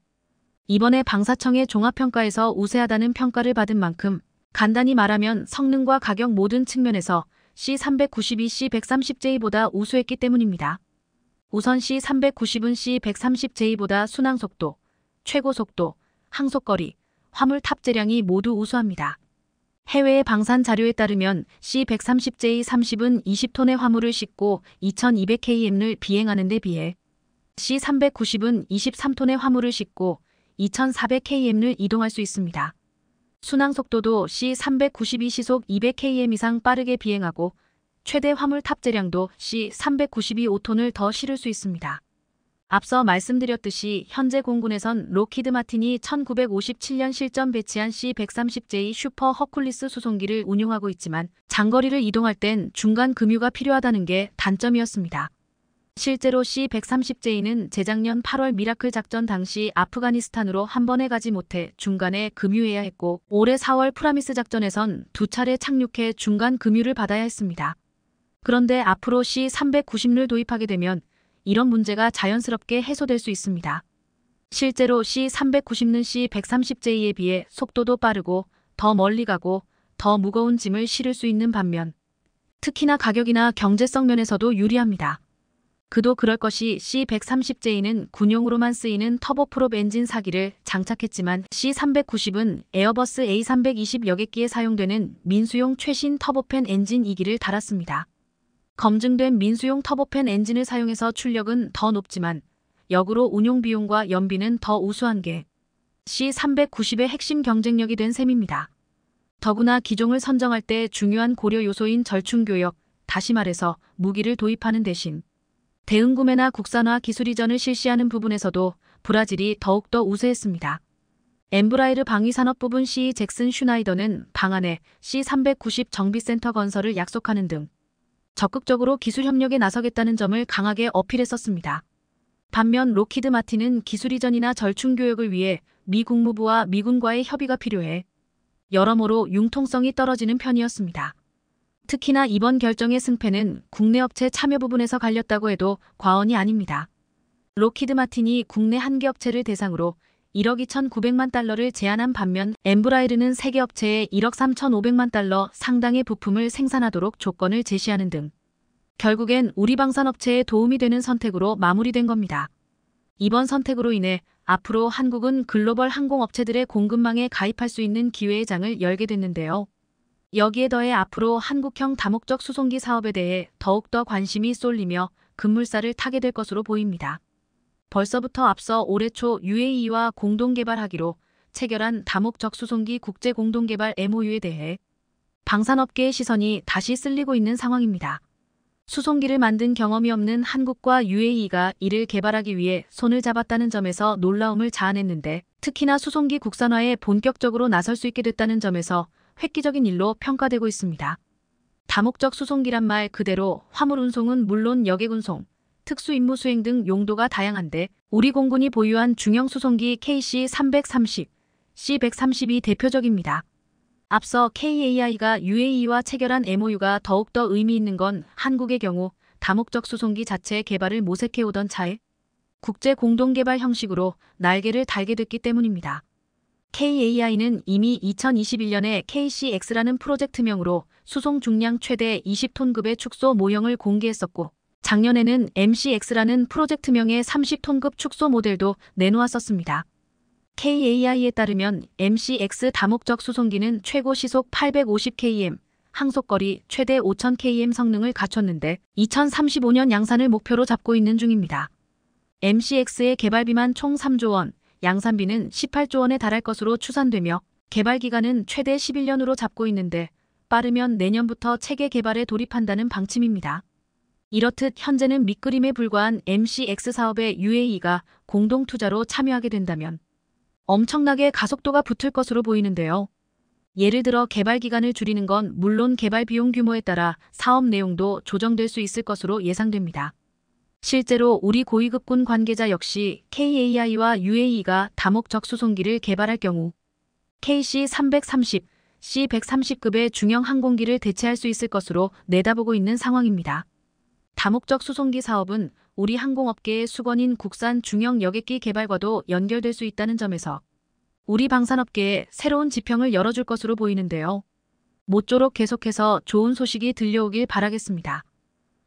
이번에 방사청의 종합평가에서 우세하다는 평가를 받은 만큼 간단히 말하면 성능과 가격 모든 측면에서 C-392 C-130J보다 우수했기 때문입니다. 우선 C-390은 C-130J보다 순항속도, 최고속도, 항속거리, 화물 탑재량이 모두 우수합니다. 해외의 방산 자료에 따르면 C-130J30은 20톤의 화물을 싣고 2200km를 비행하는 데 비해 C-390은 23톤의 화물을 싣고 2400km를 이동할 수 있습니다. 순항속도도 C-392 시속 200km 이상 빠르게 비행하고 최대 화물 탑재량도 C-392 5톤을 더 실을 수 있습니다. 앞서 말씀드렸듯이 현재 공군에선 록히드 마틴이 1957년 실전 배치한 C-130J 슈퍼 허큘리스 수송기를 운용하고 있지만 장거리를 이동할 땐 중간 급유가 필요하다는 게 단점이었습니다. 실제로 C-130J는 재작년 8월 미라클 작전 당시 아프가니스탄으로 한 번에 가지 못해 중간에 급유해야 했고 올해 4월 프라미스 작전에선 2차례 착륙해 중간 급유를 받아야 했습니다. 그런데 앞으로 C-390를 도입하게 되면 이런 문제가 자연스럽게 해소될 수 있습니다. 실제로 C-390는 C-130J에 비해 속도도 빠르고 더 멀리 가고 더 무거운 짐을 실을 수 있는 반면 특히나 가격이나 경제성 면에서도 유리합니다. 그도 그럴 것이 C-130J는 군용으로만 쓰이는 터보프롭 엔진 4기를 장착했지만 C-390은 에어버스 A320 여객기에 사용되는 민수용 최신 터보팬 엔진 2기를 달았습니다. 검증된 민수용 터보팬 엔진을 사용해서 출력은 더 높지만 역으로 운용 비용과 연비는 더 우수한 게 C-390의 핵심 경쟁력이 된 셈입니다. 더구나 기종을 선정할 때 중요한 고려 요소인 절충교역, 다시 말해서 무기를 도입하는 대신 대응구매나 국산화 기술 이전을 실시하는 부분에서도 브라질이 더욱더 우세했습니다. 엠브라이르 방위산업 부분 CEO 잭슨 슈나이더는 방안에 C-390 정비센터 건설을 약속하는 등 적극적으로 기술 협력에 나서겠다는 점을 강하게 어필했었습니다. 반면 록히드 마틴은 기술 이전이나 절충 교역을 위해 미 국무부와 미군과의 협의가 필요해 여러모로 융통성이 떨어지는 편이었습니다. 특히나 이번 결정의 승패는 국내 업체 참여 부분에서 갈렸다고 해도 과언이 아닙니다. 록히드 마틴이 국내 한 개 업체를 대상으로 1억 2,900만 달러를 제안한 반면 엠브라이르는 세계 업체에 1억 3,500만 달러 상당의 부품을 생산하도록 조건을 제시하는 등 결국엔 우리 방산업체에 도움이 되는 선택으로 마무리된 겁니다. 이번 선택으로 인해 앞으로 한국은 글로벌 항공업체들의 공급망에 가입할 수 있는 기회의 장을 열게 됐는데요. 여기에 더해 앞으로 한국형 다목적 수송기 사업에 대해 더욱더 관심이 쏠리며 급물살을 타게 될 것으로 보입니다. 벌써부터 앞서 올해 초 UAE와 공동개발하기로 체결한 다목적 수송기 국제공동개발 MOU에 대해 방산업계의 시선이 다시 쏠리고 있는 상황입니다. 수송기를 만든 경험이 없는 한국과 UAE가 이를 개발하기 위해 손을 잡았다는 점에서 놀라움을 자아냈는데 특히나 수송기 국산화에 본격적으로 나설 수 있게 됐다는 점에서 획기적인 일로 평가되고 있습니다. 다목적 수송기란 말 그대로 화물 운송은 물론 여객 운송, 특수 임무 수행 등 용도가 다양한데 우리 공군이 보유한 중형 수송기 KC-330, C-130이 대표적입니다. 앞서 KAI가 UAE와 체결한 MOU가 더욱더 의미 있는 건 한국의 경우 다목적 수송기 자체의 개발을 모색해오던 차에 국제 공동개발 형식으로 날개를 달게 됐기 때문입니다. KAI는 이미 2021년에 KCX라는 프로젝트명으로 수송 중량 최대 20톤급의 축소 모형을 공개했었고 작년에는 MCX라는 프로젝트명의 30톤급 축소 모델도 내놓았었습니다. KAI에 따르면 MCX 다목적 수송기는 최고 시속 850km, 항속거리 최대 5000km 성능을 갖췄는데 2035년 양산을 목표로 잡고 있는 중입니다. MCX의 개발비만 총 3조 원, 양산비는 18조 원에 달할 것으로 추산되며 개발 기간은 최대 11년으로 잡고 있는데 빠르면 내년부터 체계 개발에 돌입한다는 방침입니다. 이렇듯 현재는 밑그림에 불과한 MCX 사업에 UAE가 공동 투자로 참여하게 된다면 엄청나게 가속도가 붙을 것으로 보이는데요. 예를 들어 개발 기간을 줄이는 건 물론 개발 비용 규모에 따라 사업 내용도 조정될 수 있을 것으로 예상됩니다. 실제로 우리 고위급군 관계자 역시 KAI와 UAE가 다목적 수송기를 개발할 경우 KC-330, C-130급의 중형 항공기를 대체할 수 있을 것으로 내다보고 있는 상황입니다. 다목적 수송기 사업은 우리 항공업계의 수건인 국산 중형 여객기 개발과도 연결될 수 있다는 점에서 우리 방산업계에 새로운 지평을 열어줄 것으로 보이는데요. 모쪼록 계속해서 좋은 소식이 들려오길 바라겠습니다.